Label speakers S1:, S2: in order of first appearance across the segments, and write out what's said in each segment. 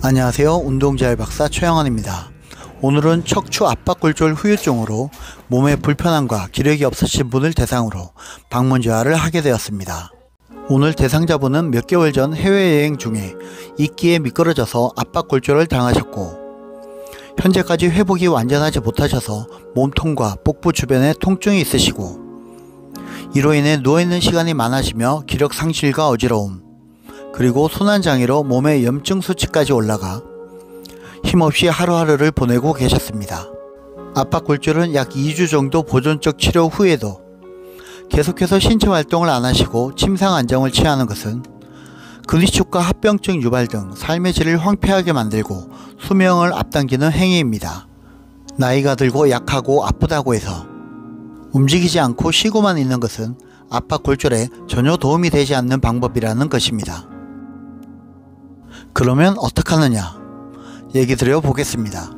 S1: 안녕하세요. 운동잘 박사 최영환입니다. 오늘은 척추 압박골절 후유증으로 몸에 불편함과 기력이 없으신 분을 대상으로 방문제화를 하게 되었습니다. 오늘 대상자분은 몇 개월 전 해외여행 중에 이끼에 미끄러져서 압박골절을 당하셨고 현재까지 회복이 완전하지 못하셔서 몸통과 복부 주변에 통증이 있으시고 이로 인해 누워있는 시간이 많아지며 기력 상실과 어지러움, 그리고 순환장애로 몸의 염증 수치까지 올라가 힘없이 하루하루를 보내고 계셨습니다. 압박골절은 약 2주 정도 보존적 치료 후에도 계속해서 신체활동을 안하시고 침상안정을 취하는 것은 근위축과 합병증 유발 등 삶의 질을 황폐하게 만들고 수명을 앞당기는 행위입니다. 나이가 들고 약하고 아프다고 해서 움직이지 않고 쉬고만 있는 것은 압박골절에 전혀 도움이 되지 않는 방법이라는 것입니다. 그러면 어떡하느냐? 얘기 드려 보겠습니다.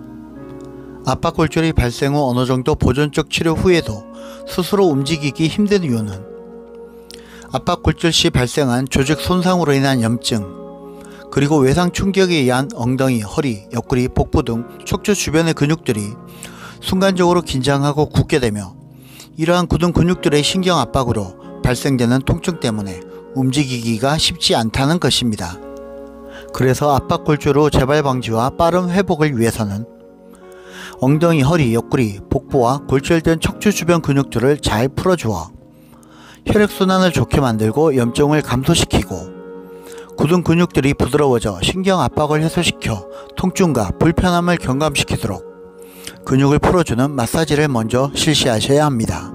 S1: 압박골절이 발생 후 어느정도 보존적 치료 후에도 스스로 움직이기 힘든 이유는 압박골절 시 발생한 조직 손상으로 인한 염증, 그리고 외상 충격에 의한 엉덩이, 허리, 옆구리, 복부 등 척추 주변의 근육들이 순간적으로 긴장하고 굳게 되며 이러한 굳은 근육들의 신경 압박으로 발생되는 통증 때문에 움직이기가 쉽지 않다는 것입니다. 그래서 압박골절 후 재발 방지와 빠른 회복을 위해서는 엉덩이, 허리, 옆구리, 복부와 골절된 척추 주변 근육들을 잘 풀어주어 혈액순환을 좋게 만들고 염증을 감소시키고 굳은 근육들이 부드러워져 신경 압박을 해소시켜 통증과 불편함을 경감시키도록 근육을 풀어주는 마사지를 먼저 실시하셔야 합니다.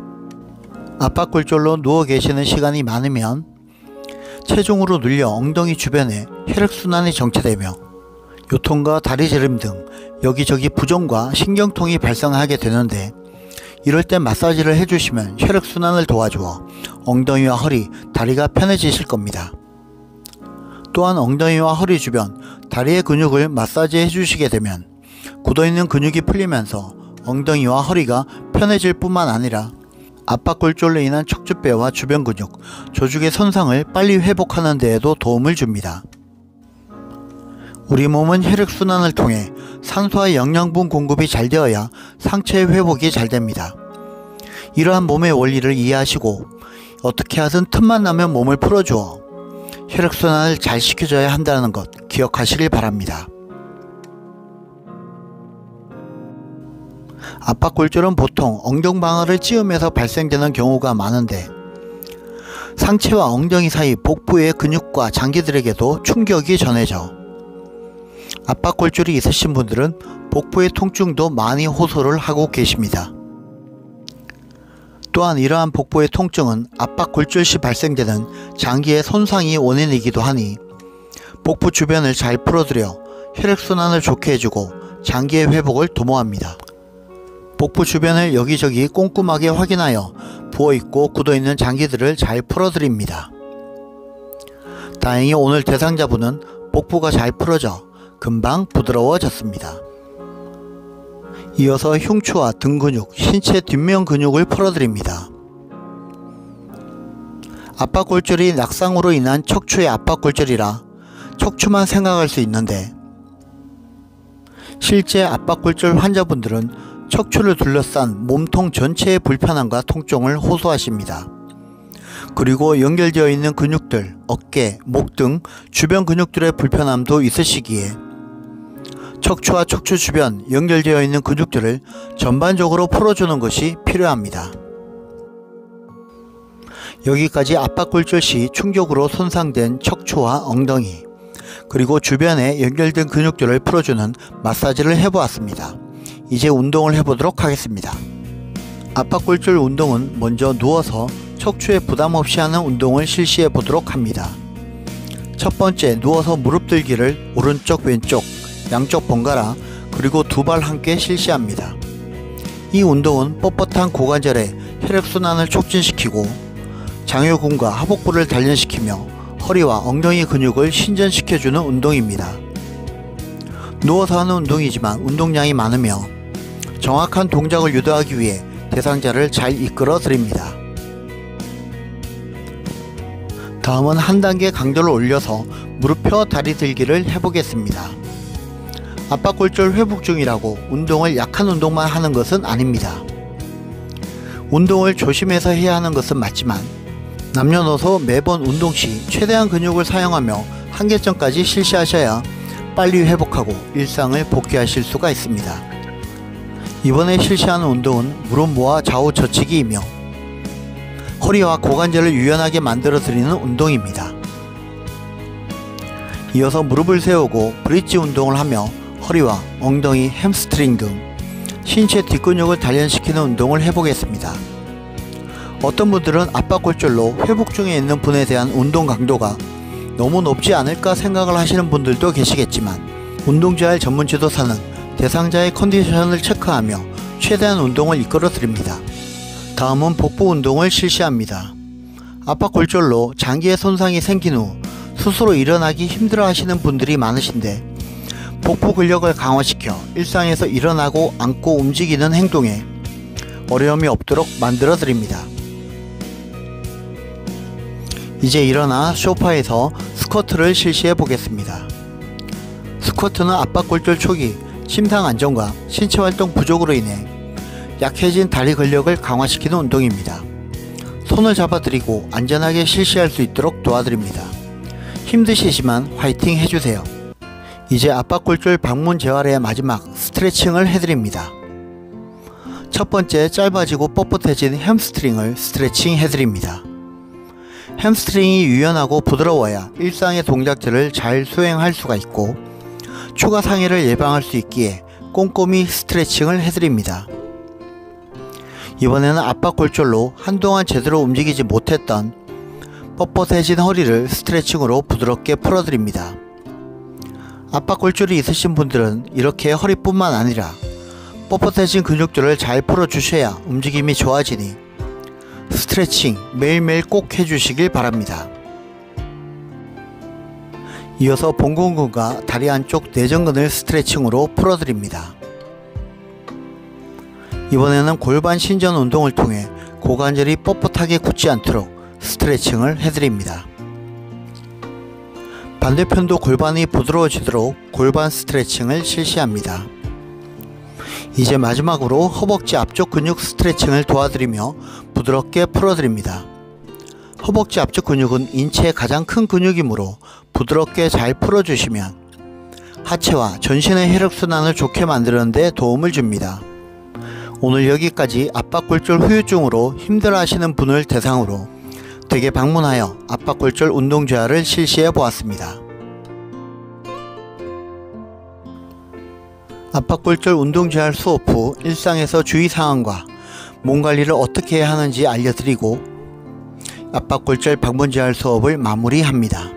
S1: 압박골절로 누워 계시는 시간이 많으면 체중으로 눌려 엉덩이 주변에 혈액순환이 정체되며 요통과 다리 저림 등 여기저기 부종과 신경통이 발생하게 되는데, 이럴 때 마사지를 해주시면 혈액순환을 도와주어 엉덩이와 허리, 다리가 편해지실 겁니다. 또한 엉덩이와 허리 주변, 다리의 근육을 마사지 해주시게 되면 굳어있는 근육이 풀리면서 엉덩이와 허리가 편해질 뿐만 아니라 압박골절로 인한 척추뼈와 주변 근육, 조직의 손상을 빨리 회복하는 데에도 도움을 줍니다. 우리 몸은 혈액순환을 통해 산소와 영양분 공급이 잘 되어야 상체의 회복이 잘 됩니다. 이러한 몸의 원리를 이해하시고 어떻게 하든 틈만 나면 몸을 풀어주어 혈액순환을 잘 시켜줘야 한다는 것 기억하시길 바랍니다. 압박골절은 보통 엉덩방아를 찌우면서 발생되는 경우가 많은데 상체와 엉덩이 사이 복부의 근육과 장기들에게도 충격이 전해져 압박골절이 있으신 분들은 복부의 통증도 많이 호소를 하고 계십니다. 또한 이러한 복부의 통증은 압박골절 시 발생되는 장기의 손상이 원인이기도 하니 복부 주변을 잘 풀어드려 혈액순환을 좋게 해주고 장기의 회복을 도모합니다. 복부 주변을 여기저기 꼼꼼하게 확인하여 부어있고 굳어있는 장기들을 잘 풀어드립니다. 다행히 오늘 대상자분은 복부가 잘 풀어져 금방 부드러워졌습니다. 이어서 흉추와 등 근육, 신체 뒷면 근육을 풀어드립니다. 압박골절이 낙상으로 인한 척추의 압박골절이라 척추만 생각할 수 있는데 실제 압박골절 환자분들은 척추를 둘러싼 몸통 전체의 불편함과 통증을 호소하십니다. 그리고 연결되어 있는 근육들, 어깨, 목 등 주변 근육들의 불편함도 있으시기에 척추와 척추 주변 연결되어 있는 근육들을 전반적으로 풀어주는 것이 필요합니다. 여기까지 압박골절 시 충격으로 손상된 척추와 엉덩이, 그리고 주변에 연결된 근육들을 풀어주는 마사지를 해보았습니다. 이제 운동을 해보도록 하겠습니다. 압박골절 운동은 먼저 누워서 척추에 부담 없이 하는 운동을 실시해 보도록 합니다. 첫 번째, 누워서 무릎 들기를 오른쪽 왼쪽 양쪽 번갈아 그리고 두 발 함께 실시합니다. 이 운동은 뻣뻣한 고관절의 혈액순환을 촉진시키고 장요근과 하복부를 단련시키며 허리와 엉덩이 근육을 신전시켜주는 운동입니다. 누워서 하는 운동이지만 운동량이 많으며 정확한 동작을 유도하기 위해 대상자를 잘 이끌어 드립니다. 다음은 한 단계 강도를 올려서 무릎 펴 다리 들기를 해보겠습니다. 압박골절 회복 중이라고 운동을 약한 운동만 하는 것은 아닙니다. 운동을 조심해서 해야 하는 것은 맞지만 남녀노소 매번 운동 시 최대한 근육을 사용하며 한계점까지 실시하셔야 빨리 회복하고 일상을 복귀하실 수가 있습니다. 이번에 실시하는 운동은 무릎 모아 좌우 젖히기이며 허리와 고관절을 유연하게 만들어 드리는 운동입니다. 이어서 무릎을 세우고 브릿지 운동을 하며 허리와 엉덩이, 햄스트링 등 신체 뒷근육을 단련시키는 운동을 해보겠습니다. 어떤 분들은 압박골절로 회복 중에 있는 분에 대한 운동 강도가 너무 높지 않을까 생각을 하시는 분들도 계시겠지만 운동재활 전문 지도사는 대상자의 컨디션을 체크하며 최대한 운동을 이끌어 드립니다. 다음은 복부 운동을 실시합니다. 압박골절로 장기의 손상이 생긴 후 스스로 일어나기 힘들어 하시는 분들이 많으신데 복부 근력을 강화시켜 일상에서 일어나고 앉고 움직이는 행동에 어려움이 없도록 만들어 드립니다. 이제 일어나 소파에서 스쿼트를 실시해 보겠습니다. 스쿼트는 압박골절 초기 심상 안정과 신체활동 부족으로 인해 약해진 다리 근력을 강화시키는 운동입니다. 손을 잡아드리고 안전하게 실시할 수 있도록 도와드립니다. 힘드시지만 화이팅 해주세요. 이제 압박골절 방문 재활의 마지막 스트레칭을 해드립니다. 첫 번째, 짧아지고 뻣뻣해진 햄스트링을 스트레칭 해드립니다. 햄스트링이 유연하고 부드러워야 일상의 동작들을 잘 수행할 수가 있고 추가 상해를 예방할 수 있기에 꼼꼼히 스트레칭을 해드립니다. 이번에는 압박골절로 한동안 제대로 움직이지 못했던 뻣뻣해진 허리를 스트레칭으로 부드럽게 풀어드립니다. 압박골절이 있으신 분들은 이렇게 허리뿐만 아니라 뻣뻣해진 근육들을 잘 풀어주셔야 움직임이 좋아지니 스트레칭 매일매일 꼭 해주시길 바랍니다. 이어서 봉공근과 다리 안쪽 내전근을 스트레칭으로 풀어드립니다. 이번에는 골반 신전 운동을 통해 고관절이 뻣뻣하게 굳지 않도록 스트레칭을 해드립니다. 반대편도 골반이 부드러워지도록 골반 스트레칭을 실시합니다. 이제 마지막으로 허벅지 앞쪽 근육 스트레칭을 도와드리며 부드럽게 풀어드립니다. 허벅지 앞쪽 근육은 인체의 가장 큰 근육이므로 부드럽게 잘 풀어주시면 하체와 전신의 혈액순환을 좋게 만드는 데 도움을 줍니다. 오늘 여기까지 압박골절 후유증으로 힘들어하시는 분을 대상으로 댁에 방문하여 압박골절 운동재활을 실시해 보았습니다. 압박골절 운동재활 수업 후 일상에서 주의사항과 몸관리를 어떻게 해야 하는지 알려드리고 압박골절 방문재활 수업을 마무리합니다.